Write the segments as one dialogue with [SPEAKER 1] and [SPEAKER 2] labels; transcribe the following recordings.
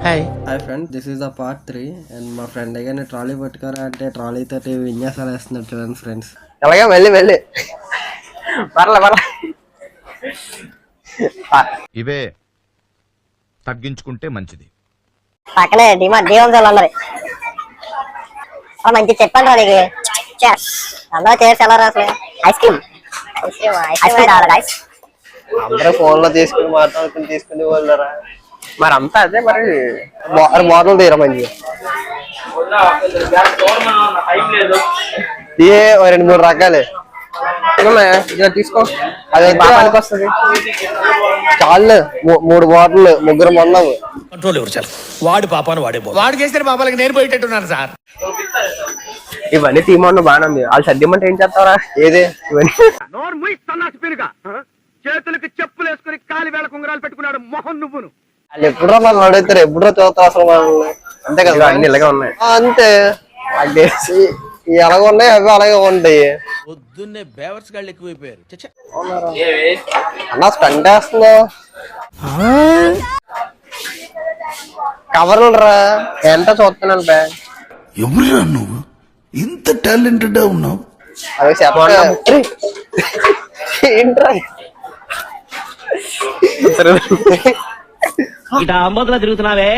[SPEAKER 1] Hi
[SPEAKER 2] friend, this is the part 3 and మా friend again trolley పట్టుకోరా అంటే trolley తోటి విన్యాసాలు వేస్తున్నాడు చూడండి ఫ్రెండ్స్.
[SPEAKER 3] ఎలాగా వెళ్ళి పర్లే
[SPEAKER 4] ఇవే తగ్గించుకుంటే మంచిది.
[SPEAKER 5] పక్కనే దీవంశాలు అన్నారు మంచి చెప్పండి రా నీకు. అందరూ చేసి ఎలా రాసలే ఐస్ క్రీమ్ కావాలి guys.
[SPEAKER 3] అందరూ ఫోన్ లో తీసుకుని మాట్లాడుకుని తీసుకుని వాళ్ళరా మరి అంతా అదే మరి బాటలు తీరా మంచి ఏ 2-3 రకాలే తీసుకో. అది వస్తుంది చాలు 3 బాటలు 3 మందాము.
[SPEAKER 1] కంట్రోల్ ఎవరు చాలు వాడి పాపాను వాడు చేస్తే పాపాలకి నేను పోయేటట్టున్నాను సార్.
[SPEAKER 3] ఇవన్నీ తీమన్న బాగానే ఉంది. వాళ్ళు సర్దిమంటే ఏం చేస్తావరా? ఏదే ఇవన్నీ
[SPEAKER 6] చేతులకి చెప్పులు వేసుకుని కాలి వేళ కుంగరాలు పెట్టుకున్నాడు మొహం నువ్వును.
[SPEAKER 3] వాళ్ళు ఎప్పుడో మనం అడుగుతారు, ఎప్పుడో చూస్తా అసలు మనల్ని. అంతే కదా, అన్ని ఇలాగే ఉన్నాయి అంతే. ఎలాగ ఉన్నాయి అవి అలాగే ఉంటాయి.
[SPEAKER 1] పొద్దున్నే బేవర్స్ గాళ్ళు ఎక్కువైపోయారు.
[SPEAKER 3] అన్నా స్టంట్ వేస్తుందా కవర్లు రా ఎంత చూస్తున్నాను బ్యా.
[SPEAKER 7] ఎవరురా నువ్వు ఇంత టాలెంటెడ్ ఉన్నావు?
[SPEAKER 3] అవి చెప్పండి ఏంట్రా
[SPEAKER 8] ఇట అంబోతులో తిరుగుతున్నావే,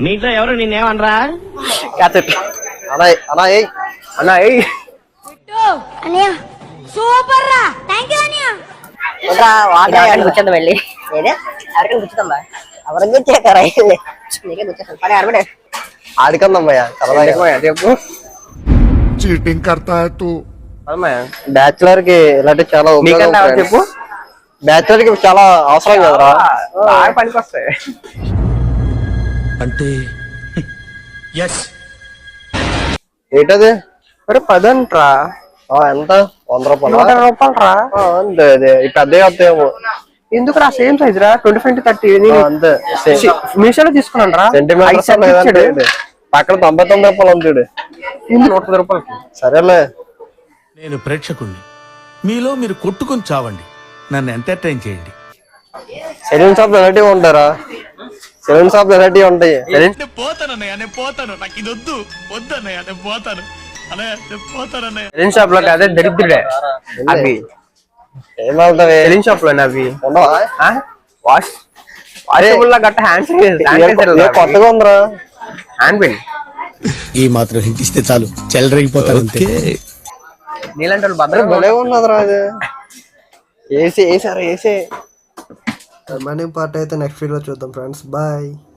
[SPEAKER 8] మీ ఇంట్లో ఎవరు నిన్నేమనరా?
[SPEAKER 5] కూర్చోండి వెళ్ళి ఏదే ఎవరికైనా కూర్చుందా ఎవరికి కూర్చేస్తారా నీకే కూర్చేస్తాను పని అరబడే
[SPEAKER 3] ఆడికందమ్మయ్యా సరదా చెప్పు.
[SPEAKER 7] చీటింగ్ కర్తా హై తూ.
[SPEAKER 3] బ్యాచులర్ కి ఇలాంటి చాలా చెప్పు. బ్యాచులర్ కి చాలా అవసరం కదరా, బాగా పనికి వస్తాయి.
[SPEAKER 1] అంటే
[SPEAKER 3] ఏంటది? 10 అంటరా? ఎంత? 100 రూపాయలు రా. అంతే అదే పెద్ద వస్తాయేమో.
[SPEAKER 6] ఎందుకు రా? సేమ్ సైజ్ రా, 25-30.
[SPEAKER 3] అంతే
[SPEAKER 6] మీషోలో తీసుకున్నాను రా.
[SPEAKER 3] పక్కన 99 రూపాయలు ఉంటాడు.
[SPEAKER 6] 110 రూపాయలకి.
[SPEAKER 3] సరేలే.
[SPEAKER 7] నేను ప్రేక్షకుణ్ణి, మీలో మీరు కొట్టుకుని చావండి, నన్ను ఎంటర్టైన్ చేయండి.
[SPEAKER 3] సెలూన్ షాప్ వెరైటీ ఉంటారా? సెలూన్ షాప్ వెరైటీ ఉంటాయి.
[SPEAKER 7] పోతానన్నయ్య, నేను పోతాను, నాకు ఇది వద్దు వద్దన్నయ్య, నేను పోతాను అన్నయ్య, నేను పోతానన్నయ్య.
[SPEAKER 6] సెలూన్ షాప్ లో అదే దరిద్రుడే అవి.
[SPEAKER 3] ఏమవుతాయి
[SPEAKER 6] సెలూన్ షాప్ లో అవి
[SPEAKER 3] ఉండవా?
[SPEAKER 6] వాష్ గట్ట హ్యాండ్స్
[SPEAKER 3] కొత్తగా ఉందిరా
[SPEAKER 6] హ్యాండ్ పెన్.
[SPEAKER 7] ఈ మాత్రం హింట్ ఇస్తే చాలు చెలరేగిపోతారు.
[SPEAKER 6] నీలాంటి వాళ్ళు భద్రం
[SPEAKER 3] భలే ఉన్నదిరా అది. వేసారా వేసే.
[SPEAKER 2] రిమైనింగ్ పార్ట్ అయితే నెక్స్ట్ వీడియో చూద్దాం ఫ్రెండ్స్. బాయ్.